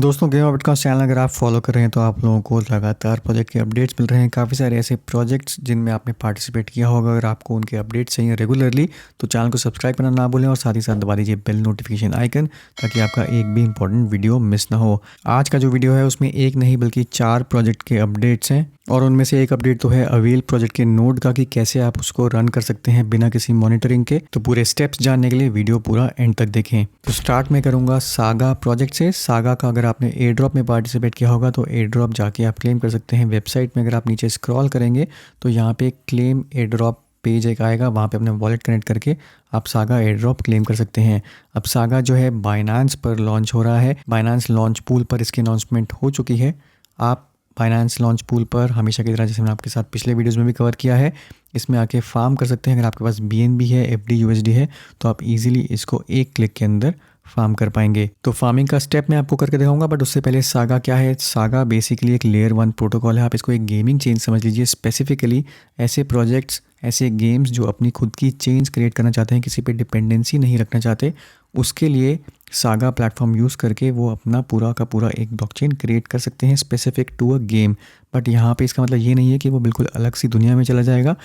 दोस्तों game updates channel अगर आप फॉलो कर रहे हैं तो आप लोगों को लगातार प्रोजेक्ट के अपडेट्स मिल रहे हैं। काफ़ी सारे ऐसे प्रोजेक्ट्स जिनमें आपने पार्टिसिपेट किया होगा। अगर आपको उनके अपडेट्स चाहिए रेगुलरली तो चैनल को सब्सक्राइब करना ना भूलें और साथ ही साथ दबा दीजिए बेल नोटिफिकेशन आइकन ताकि आपका एक भी इंपॉर्टेंट वीडियो मिस ना हो। आज का जो वीडियो है उसमें एक नहीं बल्कि 4 प्रोजेक्ट के अपडेट्स हैं और उनमें से एक अपडेट तो है अवेल प्रोजेक्ट के नोड का कि कैसे आप उसको रन कर सकते हैं बिना किसी मॉनिटरिंग के। तो पूरे स्टेप्स जानने के लिए वीडियो पूरा एंड तक देखें। तो स्टार्ट में करूंगा सागा प्रोजेक्ट से। सागा का अगर आपने एयर ड्रॉप में पार्टिसिपेट किया होगा तो एयर ड्रॉप जाके आप क्लेम कर सकते हैं। वेबसाइट में अगर आप नीचे स्क्रॉल करेंगे तो यहाँ पे क्लेम एयर ड्रॉप पेज एक आएगा, वहाँ पे अपने वॉलेट कनेक्ट करके आप सागा एयर ड्रॉप क्लेम कर सकते हैं। अब सागा जो है बाइनांस पर लॉन्च हो रहा है। बाइनांस लॉन्च पूल पर इसकी अनाउंसमेंट हो चुकी है। आप बाइनांस लॉन्च पूल पर हमेशा की तरह जैसे मैंने आपके साथ पिछले वीडियोस में भी कवर किया है इसमें आके फार्म कर सकते हैं। अगर आपके पास BNB है, FD USD है तो आप इजीली इसको एक क्लिक के अंदर फार्म कर पाएंगे। तो फार्मिंग का स्टेप मैं आपको करके दिखाऊंगा, बट उससे पहले सागा क्या है। सागा बेसिकली एक लेयर 1 प्रोटोकॉल है। आप इसको एक गेमिंग चेन समझ लीजिए। स्पेसिफिकली ऐसे प्रोजेक्ट्स, ऐसे गेम्स जो अपनी खुद की चेन्स क्रिएट करना चाहते हैं, किसी पे डिपेंडेंसी नहीं रखना चाहते, उसके लिए सागा प्लेटफॉर्म यूज़ करके वो अपना पूरा का पूरा एक ब्लॉकचेन क्रिएट कर सकते हैं specific to a game. But यहाँ पे इसका मतलब ये नहीं है कि वो बिल्कुल अलग सी दुनिया में चला जाएगा।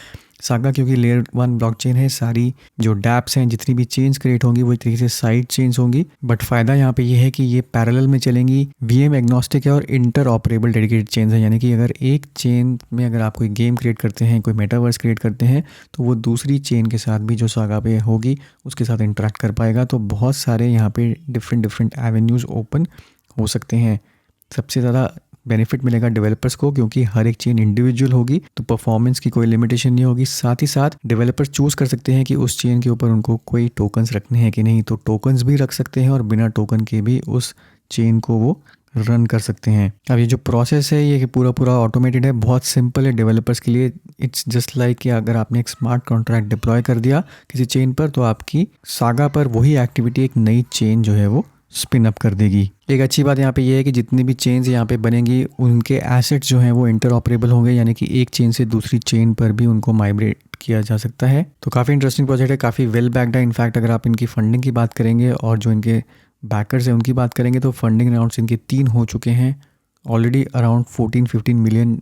सागा क्योंकि लेयर 1 ब्लॉकचेन है, सारी जो डैप्स हैं, जितनी भी चेन्स क्रिएट होंगी वो एक तरीके से साइड चेन्स होंगी। बट फ़ायदा यहाँ पे ये है कि ये पैरेलल में चलेंगी, VM एग्नोस्टिक है और इंटर ऑपरेबल डेडिकेटेड चेन्स है। यानी कि अगर एक चेन में अगर आप कोई गेम क्रिएट करते हैं, कोई मेटावर्स क्रिएट करते हैं तो वो दूसरी चेन के साथ भी जो सागा पे होगी उसके साथ इंटरेक्ट कर पाएगा। तो बहुत सारे यहाँ पे डिफरेंट एवेन्यूज़ ओपन हो सकते हैं। सबसे ज़्यादा बेनिफिट मिलेगा डेवलपर्स को क्योंकि हर एक चेन इंडिविजुअल होगी तो परफॉर्मेंस की कोई लिमिटेशन नहीं होगी। साथ ही साथ डेवलपर्स चूज़ कर सकते हैं कि उस चेन के ऊपर उनको कोई टोकन्स रखने हैं कि नहीं, तो टोकन्स भी रख सकते हैं और बिना टोकन के भी उस चेन को वो रन कर सकते हैं। अब ये जो प्रोसेस है ये पूरा पूरा ऑटोमेटेड है, बहुत सिंपल है डेवलपर्स के लिए। इट्स जस्ट लाइक कि अगर आपने एक स्मार्ट कॉन्ट्रैक्ट डिप्लॉय कर दिया किसी चेन पर तो आपकी सागा पर वही एक्टिविटी एक नई चेन जो है वो स्पिन अप कर देगी। एक अच्छी बात यहाँ पे ये है कि जितनी भी चेन्स यहाँ पे बनेंगी उनके एसेट्स जो हैं वो इंटर ऑपरेबल होंगे, यानी कि एक चेन से दूसरी चेन पर भी उनको माइग्रेट किया जा सकता है। तो काफ़ी इंटरेस्टिंग प्रोजेक्ट है, काफ़ी वेल बैक्ड है। इनफैक्ट अगर आप इनकी फंडिंग की बात करेंगे और जो इनके बैकर्स हैं उनकी बात करेंगे तो फंडिंग राउंड्स इनके 3 हो चुके हैं। ऑलरेडी अराउंड $14-15 मिलियन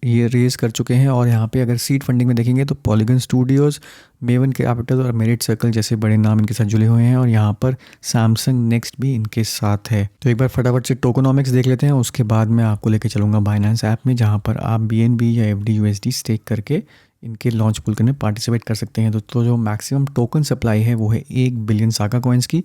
ये रेज कर चुके हैं। और यहाँ पे अगर सीड फंडिंग में देखेंगे तो पॉलीगन स्टूडियोज़, मेवन कैपिटल और मेरिट सर्कल जैसे बड़े नाम इनके साथ जुड़े हुए हैं और यहाँ पर सैमसंग नेक्स्ट भी इनके साथ है। तो एक बार फटाफट से टोकनॉमिक्स देख लेते हैं, उसके बाद मैं आपको लेके चलूँगा बाइनेंस ऐप में जहाँ पर आप BNB या FD USD स्टेक करके इनके लॉन्च पूल करने पार्टिसिपेट कर सकते हैं। तो जो मैक्सिमम टोकन सप्लाई है वो है 1 बिलियन सागा कॉइन्स की।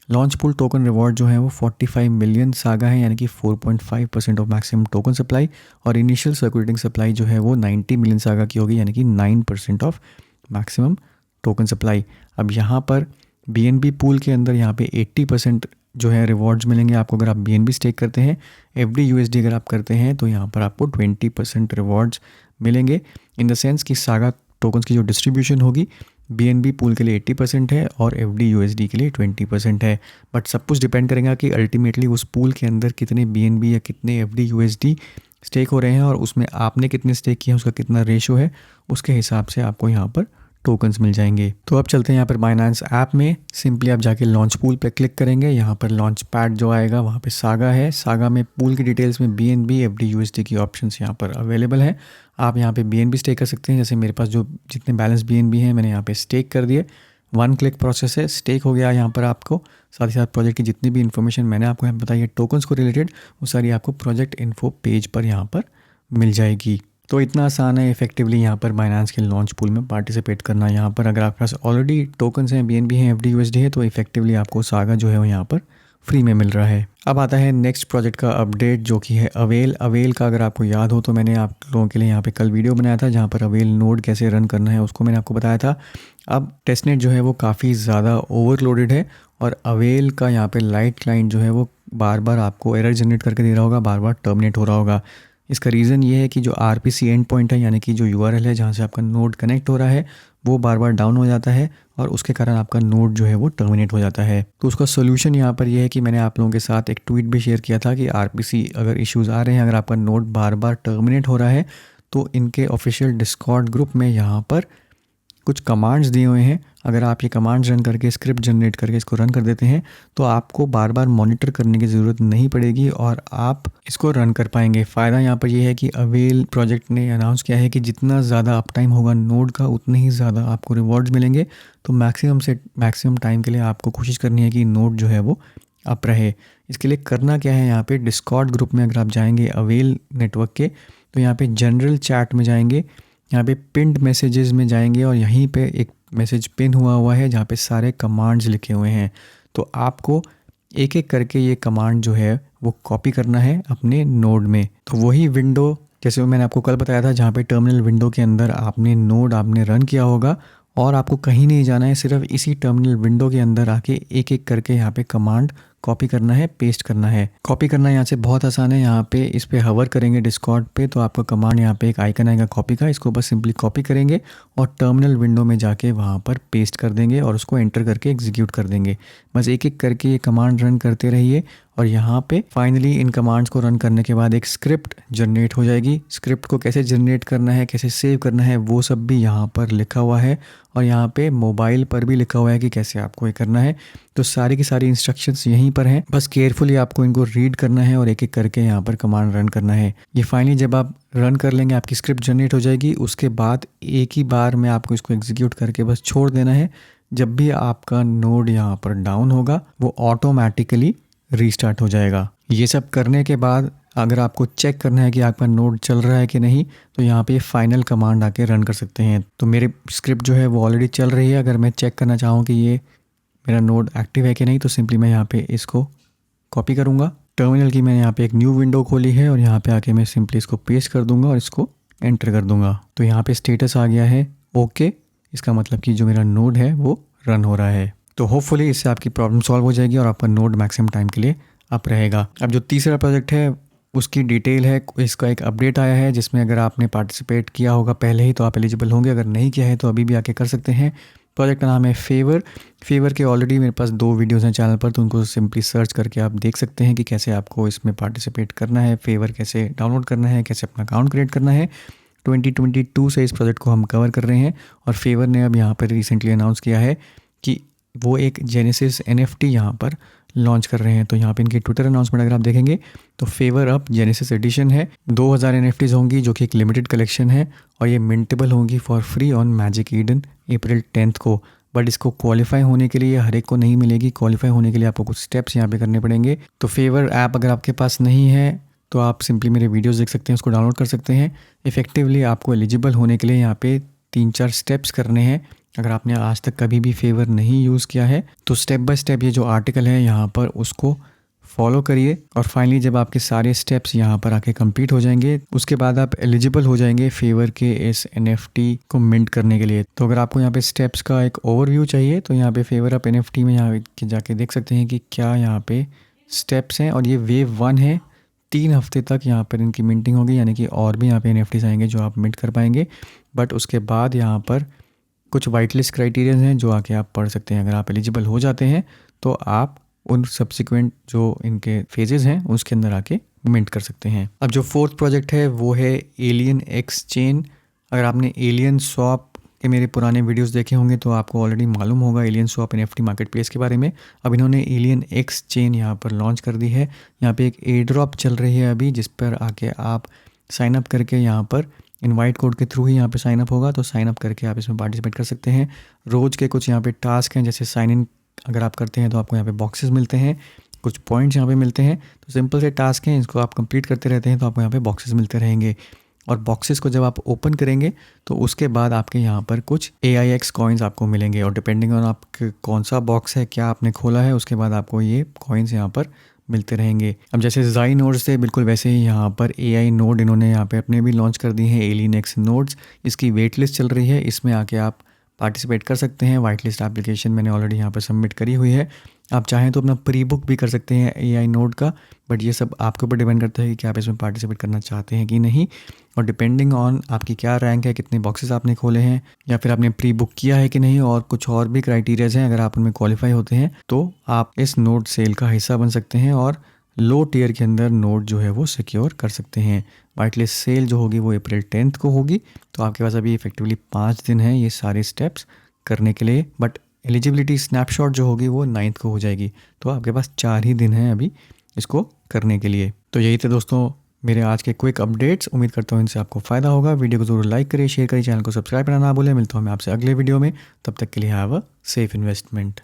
लॉन्च पूल टोकन रिवॉर्ड जो है वो 45 मिलियन सागा है, यानी कि 4.5% ऑफ मैक्सिमम टोकन सप्लाई। और इनिशियल सर्कुलेटिंग सप्लाई जो है वो 90 मिलियन सागा की होगी, यानी कि 9% ऑफ मैक्सिमम टोकन सप्लाई। अब यहाँ पर BNB पूल के अंदर यहाँ पे 80% जो है रिवॉर्ड्स मिलेंगे आपको अगर आप BNB स्टेक करते हैं। FD USD अगर आप करते हैं तो यहाँ पर आपको 20% रिवॉर्ड्स मिलेंगे। इन द सेंस कि सागा टोकन्स की जो डिस्ट्रीब्यूशन होगी BNB पूल के लिए 80% है और FD USD के लिए 20% है। बट सब कुछ डिपेंड करेगा कि अल्टीमेटली उस पूल के अंदर कितने BNB या कितने FD USD स्टेक हो रहे हैं और उसमें आपने कितने स्टेक किए हैं, उसका कितना रेशो है, उसके हिसाब से आपको यहाँ पर टोकन्स मिल जाएंगे। तो अब चलते हैं यहाँ पर बाइनेंस ऐप में। सिंपली आप जाके लॉन्च पूल पे क्लिक करेंगे, यहाँ पर लॉन्च पैड जो आएगा वहाँ पे सागा है। सागा में पूल की डिटेल्स में BNB FD USD की ऑप्शंस यहाँ पर अवेलेबल हैं। आप यहाँ पे BNB स्टेक कर सकते हैं। जैसे मेरे पास जो जितने बैलेंस BNB हैं मैंने यहाँ पे स्टेक कर दिए। 1 क्लिक प्रोसेस है, स्टेक हो गया यहाँ पर आपको। साथ ही साथ प्रोजेक्ट की जितनी भी इन्फॉर्मेशन मैंने आपको यहाँ बताई है टोकन्स को रिलेटेड, वो सारी आपको प्रोजेक्ट इन्फो पेज पर यहाँ पर मिल जाएगी। तो इतना आसान है इफेक्टिवली यहाँ पर बाइनेंस के लॉन्च पूल में पार्टिसिपेट करना। यहाँ पर अगर आपके पास ऑलरेडी टोकन्स हैं, BNB हैं, FD USD है तो इफेक्टिवली आपको सागा जो है वो यहाँ पर फ्री में मिल रहा है। अब आता है नेक्स्ट प्रोजेक्ट का अपडेट जो कि है अवेल। अवेल का अगर आपको याद हो तो मैंने आप लोगों के लिए यहाँ पे कल वीडियो बनाया था जहाँ पर अवेल नोड कैसे रन करना है उसको मैंने आपको बताया था। अब टेस्टनेट जो है वो काफ़ी ज़्यादा ओवरलोडेड है और अवेल का यहाँ पे लाइट क्लाइंट जो है वो बार बार आपको एरर जनरेट करके दे रहा होगा, बार बार टर्मिनेट हो रहा होगा। इसका रीज़न ये है कि जो RPC एंड पॉइंट है, यानी कि जो URL है जहाँ से आपका नोड कनेक्ट हो रहा है, वो बार बार डाउन हो जाता है और उसके कारण आपका नोड जो है वो टर्मिनेट हो जाता है। तो उसका सोल्यूशन यहाँ पर ये है कि मैंने आप लोगों के साथ एक ट्वीट भी शेयर किया था कि RPC अगर इश्यूज़ आ रहे हैं, अगर आपका नोड बार बार टर्मिनेट हो रहा है तो इनके ऑफिशियल डिस्कॉर्ड ग्रुप में यहाँ पर कुछ कमांड्स दिए हुए हैं। अगर आप ये कमांड्स रन करके स्क्रिप्ट जनरेट करके इसको रन कर देते हैं तो आपको बार बार मॉनिटर करने की ज़रूरत नहीं पड़ेगी और आप इसको रन कर पाएंगे। फ़ायदा यहाँ पर ये है कि अवेल प्रोजेक्ट ने अनाउंस किया है कि जितना ज़्यादा अप टाइम होगा नोड का उतने ही ज़्यादा आपको रिवॉर्ड्स मिलेंगे। तो मैक्सिमम से मैक्सिमम टाइम के लिए आपको कोशिश करनी है कि नोड जो है वो अप रहे। इसके लिए करना क्या है, यहाँ पे डिस्कॉर्ड ग्रुप में अगर आप जाएंगे अवेल नेटवर्क के तो यहाँ पे जनरल चैट में जाएंगे, यहाँ पे पिन्ड मैसेजेस में जाएंगे और यहीं पे एक मैसेज पिन हुआ है जहाँ पे सारे कमांड्स लिखे हुए हैं। तो आपको एक एक करके ये कमांड जो है वो कॉपी करना है अपने नोड में। तो वही विंडो जैसे मैंने आपको कल बताया था जहाँ पे टर्मिनल विंडो के अंदर आपने नोड आपने रन किया होगा और आपको कहीं नहीं जाना है, सिर्फ इसी टर्मिनल विंडो के अंदर आके एक एक करके यहाँ पे कमांड कॉपी करना है, पेस्ट करना है। कॉपी करना यहाँ से बहुत आसान है। यहाँ पे इस पे हवर करेंगे डिस्कॉर्ड पे तो आपका कमांड यहाँ पे एक आइकन आएगा कॉपी का, इसको बस सिंपली कॉपी करेंगे और टर्मिनल विंडो में जाके वहाँ पर पेस्ट कर देंगे और उसको एंटर करके एग्जीक्यूट कर देंगे। बस एक एक करके ये कमांड रन करते रहिए और यहाँ पे फाइनली इन कमांड्स को रन करने के बाद एक स्क्रिप्ट जनरेट हो जाएगी। स्क्रिप्ट को कैसे जनरेट करना है, कैसे सेव करना है, वो सब भी यहाँ पर लिखा हुआ है और यहाँ पे मोबाइल पर भी लिखा हुआ है कि कैसे आपको ये करना है। तो सारी की सारी इंस्ट्रक्शंस यहीं पर हैं, बस केयरफुली आपको इनको रीड करना है और एक एक करके यहाँ पर कमांड रन करना है। ये फाइनली जब आप रन कर लेंगे आपकी स्क्रिप्ट जनरेट हो जाएगी। उसके बाद एक ही बार में आपको इसको एग्जीक्यूट करके बस छोड़ देना है। जब भी आपका नोड यहाँ पर डाउन होगा वो ऑटोमेटिकली रीस्टार्ट हो जाएगा। ये सब करने के बाद अगर आपको चेक करना है कि आपका नोड चल रहा है कि नहीं तो यहाँ पे फाइनल कमांड आके रन कर सकते हैं। तो मेरे स्क्रिप्ट जो है वो ऑलरेडी चल रही है। अगर मैं चेक करना चाहूँ कि ये मेरा नोड एक्टिव है कि नहीं तो सिंपली मैं यहाँ पे इसको कॉपी करूँगा। टर्मिनल की मैंने यहाँ पे एक न्यू विंडो खोली है और यहाँ पे आके मैं सिंपली इसको पेस्ट कर दूँगा और इसको एंटर कर दूँगा। तो यहाँ पे स्टेटस आ गया है ओके, इसका मतलब कि जो मेरा नोड है वो रन हो रहा है। तो होपफुली इससे आपकी प्रॉब्लम सॉल्व हो जाएगी और आपका नोड मैक्सिमम टाइम के लिए अप रहेगा। अब जो तीसरा प्रोजेक्ट है उसकी डिटेल है, इसका एक अपडेट आया है जिसमें अगर आपने पार्टिसिपेट किया होगा पहले ही तो आप एलिजिबल होंगे, अगर नहीं किया है तो अभी भी आके कर सकते हैं। प्रोजेक्ट का नाम है फेवर के ऑलरेडी मेरे पास 2 वीडियोस हैं चैनल पर, तो उनको सिंपली सर्च करके आप देख सकते हैं कि कैसे आपको इसमें पार्टिसिपेट करना है, फेवर कैसे डाउनलोड करना है, कैसे अपना अकाउंट क्रिएट करना है। 2022 से इस प्रोजेक्ट को हम कवर कर रहे हैं और फेवर ने अब यहाँ पर रिसेंटली अनाउंस किया है कि वो एक जेनेसिस NFT यहाँ पर लॉन्च कर रहे हैं। तो यहाँ पे इनकी ट्विटर अनाउंसमेंट अगर आप देखेंगे तो फेवर अप जेनेसिस एडिशन है, 2000 NFTs होंगी जो कि एक लिमिटेड कलेक्शन है और ये मिंटेबल होंगी for free on Magic Eden April 10 को। बट इसको क्वालिफाई होने के लिए हर एक को नहीं मिलेगी, क्वालिफाई होने के लिए आपको कुछ स्टेप्स यहाँ पे करने पड़ेंगे। तो फेवर ऐप अगर आपके पास नहीं है तो आप सिंपली मेरे वीडियोज़ देख सकते हैं, उसको डाउनलोड कर सकते हैं। इफेक्टिवली आपको एलिजिबल होने के लिए यहाँ पे 3-4 स्टेप्स करने हैं। अगर आपने आज तक कभी भी फेवर नहीं यूज़ किया है तो स्टेप बाय स्टेप ये जो आर्टिकल है यहाँ पर उसको फॉलो करिए और फाइनली जब आपके सारे स्टेप्स यहाँ पर आके कंप्लीट हो जाएंगे उसके बाद आप एलिजिबल हो जाएंगे फेवर के इस NFT को मिंट करने के लिए। तो अगर आपको यहाँ पे स्टेप्स का एक ओवरव्यू चाहिए तो यहाँ पे फेवर अप NFT में यहाँ जाके देख सकते हैं कि क्या यहाँ पे स्टेप्स हैं और ये वेव 1 है। 3 हफ्ते तक यहाँ पर इनकी मिंटिंग होगी, यानी कि और भी यहाँ पे NFTs आएंगे जो आप मिंट कर पाएंगे। बट उसके बाद यहाँ पर कुछ वाइट लिस्ट क्राइटेरिया हैं जो आके आप पढ़ सकते हैं। अगर आप एलिजिबल हो जाते हैं तो आप उन सब्सिक्वेंट जो इनके फेजेस हैं उसके अंदर आके मिंट कर सकते हैं। अब जो 4th प्रोजेक्ट है वो है एलियन एक्स चेन। अगर आपने एलियन स्वैप के मेरे पुराने वीडियोस देखे होंगे तो आपको ऑलरेडी मालूम होगा alien swap NFT market place के बारे में। अब इन्होंने एलियन एक्स चेन यहाँ पर लॉन्च कर दी है। यहाँ पे एक एयर ड्रॉप चल रही है अभी जिस पर आके आप साइन अप करके यहाँ पर इनवाइट कोड के थ्रू ही यहाँ पे साइन अप होगा, तो साइन अप करके आप इसमें पार्टिसिपेट कर सकते हैं। रोज़ के कुछ यहाँ पे टास्क हैं, जैसे साइन इन अगर आप करते हैं तो आपको यहाँ पे बॉक्सेस मिलते हैं, कुछ पॉइंट्स यहाँ पे मिलते हैं। तो सिंपल से टास्क हैं, इसको आप कंप्लीट करते रहते हैं तो आपको यहाँ पे बॉक्सेस मिलते रहेंगे। और बॉक्सेस को जब आप ओपन करेंगे तो उसके बाद आपके यहाँ पर कुछ AIX कॉइन्स आपको मिलेंगे और डिपेंडिंग ऑन आपके कौन सा बॉक्स है, क्या आपने खोला है, उसके बाद आपको ये कॉइन्स यहाँ पर मिलते रहेंगे। अब जैसे ज़ाई नोड्स थे बिल्कुल वैसे ही यहाँ पर AI नोड इन्होंने यहाँ पे अपने भी लॉन्च कर दिए हैं, एलियन एक्स नोड्स। इसकी वेट लिस्ट चल रही है, इसमें आके आप पार्टिसिपेट कर सकते हैं। वाइट लिस्ट एप्लीकेशन मैंने ऑलरेडी यहाँ पर सबमिट करी हुई है। आप चाहें तो अपना प्री बुक भी कर सकते हैं AI नोड का, बट ये सब आपके ऊपर डिपेंड करता है कि आप इसमें पार्टिसिपेट करना चाहते हैं कि नहीं। और डिपेंडिंग ऑन आपकी क्या रैंक है, कितने बॉक्सेस आपने खोले हैं या फिर आपने प्री बुक किया है कि नहीं, और कुछ और भी क्राइटेरियाज हैं, अगर आप उनमें क्वालिफाई होते हैं तो आप इस नोड सेल का हिस्सा बन सकते हैं और लो टियर के अंदर नोट जो है वो सिक्योर कर सकते हैं। वाइट लिस्ट सेल जो होगी वो अप्रैल 10 को होगी। तो आपके पास अभी इफेक्टिवली 5 दिन है ये सारे स्टेप्स करने के लिए, बट एलिजिबिलिटी स्नैपशॉट जो होगी वो 9 को हो जाएगी। तो आपके पास 4 ही दिन हैं अभी इसको करने के लिए। तो यही थे दोस्तों मेरे आज के क्विक अपडेट्स। उम्मीद करता हूँ इनसे आपको फ़ायदा होगा। वीडियो को ज़रूर लाइक करिए, शेयर करिए, चैनल को सब्सक्राइब करना ना भूलें। मिलता हूँ मैं आपसे अगले वीडियो में, तब तक के लिए हैव अ सेफ इन्वेस्टमेंट।